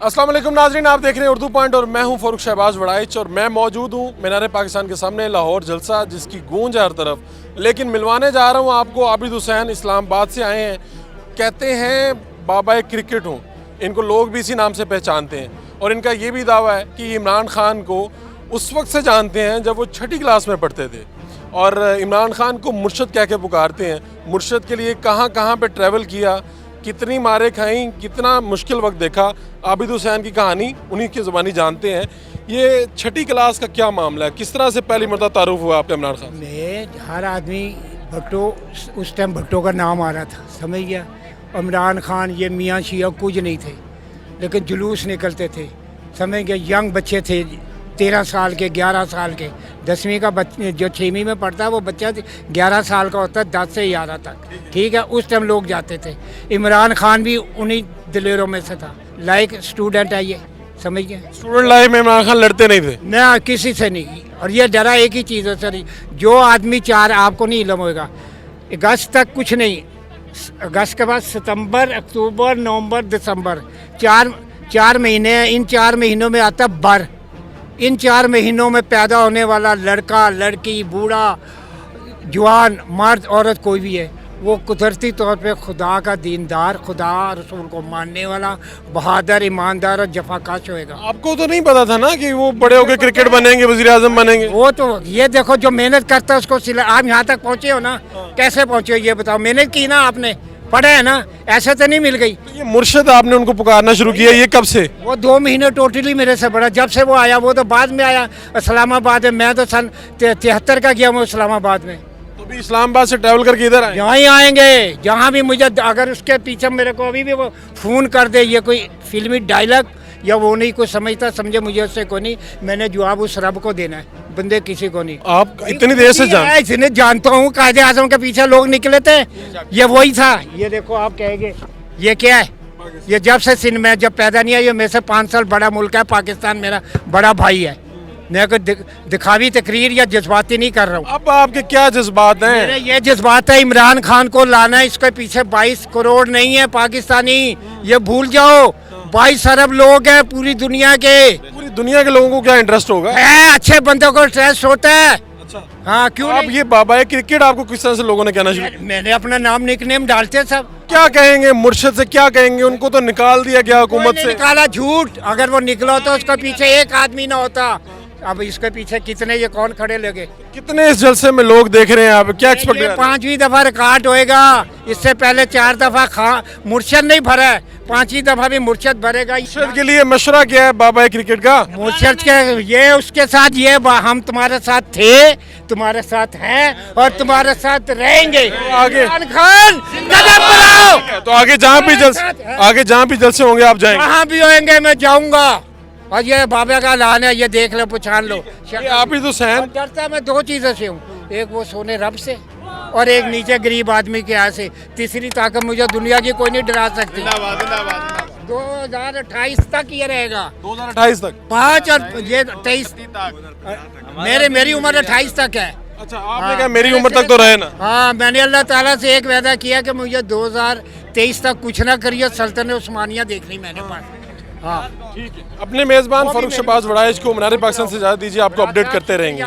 अस्सलाम वालेकुम नाज़रीन, आप देख रहे हैं उर्दू पॉइंट और मैं हूं फ़ारूक शहबाज वड़ाइच और मैं मौजूद हूं मीनार पाकिस्तान के सामने लाहौर जलसा जिसकी गूंज है हर तरफ। लेकिन मिलवाने जा रहा हूं आपको आबिद हुसैन, इस्लामाबाद से आए हैं। कहते हैं बाबा क्रिकेट हूँ, इनको लोग भी इसी नाम से पहचानते हैं और इनका ये भी दावा है कि इमरान खान को उस वक्त से जानते हैं जब वो छठी क्लास में पढ़ते थे और इमरान खान को मुर्शद कह के पुकारते हैं। मुर्शद के लिए कहाँ कहाँ पे ट्रैवल किया, कितनी मारे खाई, कितना मुश्किल वक्त देखा, आबिद हुसैन की कहानी उन्हीं की ज़ुबानी जानते हैं। ये छठी क्लास का क्या मामला है, किस तरह से पहली मरतबा तारुफ हुआ आपका इमरान खान? मैं हर आदमी भुट्टो, उस टाइम भुट्टो का नाम आ रहा था, समझ गया। इमरान खान ये मियाँ शिया कुछ नहीं थे, लेकिन जुलूस निकलते थे, समझ गया। यंग बच्चे थे, 13 साल के, 11 साल के। 10वीं का बच्चे जो 6वीं में पढ़ता है वो बच्चा 11 साल का होता है, 10 से 11 तक, ठीक है। उस टाइम लोग जाते थे। इमरान खान भी उन्हीं दिलेरों में से था। लाइक स्टूडेंट है ये, समझ गए। स्टूडेंट लाइफ में इमरान खान लड़ते नहीं थे ना किसी से नहीं। और ये डरा एक ही चीज़ है सर, जो आदमी चार, आपको नहीं इल्म होगा, अगस्त तक कुछ नहीं, अगस्त के बाद सितंबर, अक्टूबर, नवंबर, दिसंबर, चार महीने हैं। इन 4 महीनों में आता बर। इन 4 महीनों में पैदा होने वाला लड़का, लड़की, बूढ़ा, जवान, मर्द, औरत, कोई भी है, वो कुदरती तौर पे खुदा का दीनदार, खुदा रसूल को मानने वाला, बहादुर, ईमानदार और जफाकाश होएगा। आपको तो नहीं पता था ना कि वो बड़े होकर क्रिकेट बनेंगे, वजीर आजम बनेंगे? वो तो ये देखो, जो मेहनत करता है उसको सिला। आप यहाँ तक पहुँचे हो ना, कैसे पहुँचे हो ये बताओ? मेहनत की ना आपने, पढ़ा है ना, ऐसे तो नहीं मिल गई। तो ये मुर्शद आपने उनको पुकारना शुरू किया, ये कब से? वो 2 महीने टोटली मेरे से बड़ा, जब से वो आया। वो तो बाद में आया इस्लामाबाद में। मैं तो सन 73 का गया हूँ इस्लामाबाद में। तो भी इस्लामाबाद से ट्रैवल करके इधर आए? यहाँ ही आएंगे जहाँ भी मुझे, अगर उसके पीछे मेरे को अभी भी वो फ़ोन कर दे, ये कोई फिल्मी डायलॉग या वो नहीं कुछ समझता, समझे मुझे उससे को नहीं। मैंने जवाब उस रब को देना है, बंदे किसी को नहीं। आप इतनी देर से जान? जिन्हें जानता हूँ, कायदे आजम के पीछे लोग निकले थे, ये वही था। ये देखो, आप कहेंगे ये क्या है? ये जब से सिंध में जब पैदा नहीं है, ये मेरे से 5 साल बड़ा मुल्क है पाकिस्तान, मेरा बड़ा भाई है। मैं कोई दिखावी तकरीर या जज्बाती नहीं कर रहा हूँ। अब आपके क्या जज्बात हैं? मेरे ये जज्बात है, इमरान खान को लाना है। इसके पीछे 22 करोड़ नहीं है पाकिस्तानी, ये भूल जाओ। 22 अरब लोग हैं पूरी दुनिया के। पूरी दुनिया के लोगों को क्या इंटरेस्ट होगा? अच्छे बंदों को इंटरेस्ट होता है। अच्छा, हाँ, क्यों आप नहीं? ये बाबा क्रिकेट आपको किस तरह से लोगों ने कहना शुरू किया? मैंने अपना नाम निकनेम डालते सब। क्या कहेंगे मुर्शद से, क्या कहेंगे? उनको तो निकाल दिया गया हुकूमत कोई से। नहीं निकाला, झूठ। अगर वो निकला तो उसके पीछे एक आदमी ना होता। अब इसके पीछे कितने, ये कौन खड़े लगे? कितने इस जलसे में लोग देख रहे हैं, आप क्या एक्सपेक्ट कर ये रहे हैं? 5वीं दफा रिकॉर्ड होएगा। इससे पहले 4 दफा मुर्शद नहीं भरा है, 5वीं दफा भी मुर्शद भरेगा। मुर्शद के लिए मशवरा क्या है बाबा क्रिकेट का? मुर्शद के ये, उसके साथ ये, हम तुम्हारे साथ थे, तुम्हारे साथ हैं और तुम्हारे साथ रहेंगे। आगे इमरान खान कदम बढ़ाओ। तो आगे जहाँ भी जलसे होंगे आप जाएंगे? कहाँ भी होंगे मैं जाऊंगा। और ये बाबा का ऐलान है, ये देख लो, पहचान लो। आबिद हुसैन डरता मैं 2 चीज़ों से हूँ, एक वो सोने रब से और एक नीचे गरीब आदमी के यहाँ से। तीसरी ताकत मुझे दुनिया की कोई नहीं डरा सकती। 2028 तक ये रहेगा। 2028 तक? 5 और ये 23 मेरी उम्र 28 तक है। अच्छा, आपने कहा मेरी उम्र तक तो रहे ना। हाँ, मैंने अल्लाह ताला से एक वादा किया कि मुझे 2023 तक कुछ ना करिए, सल्तनत उस्मानिया देखनी मैंने पास। हाँ, ठीक है। अपने मेजबान फारूक शहबाज वड़ाइच को मीनार पाकिस्तान से इजाज़त दीजिए, आपको अपडेट करते रहेंगे।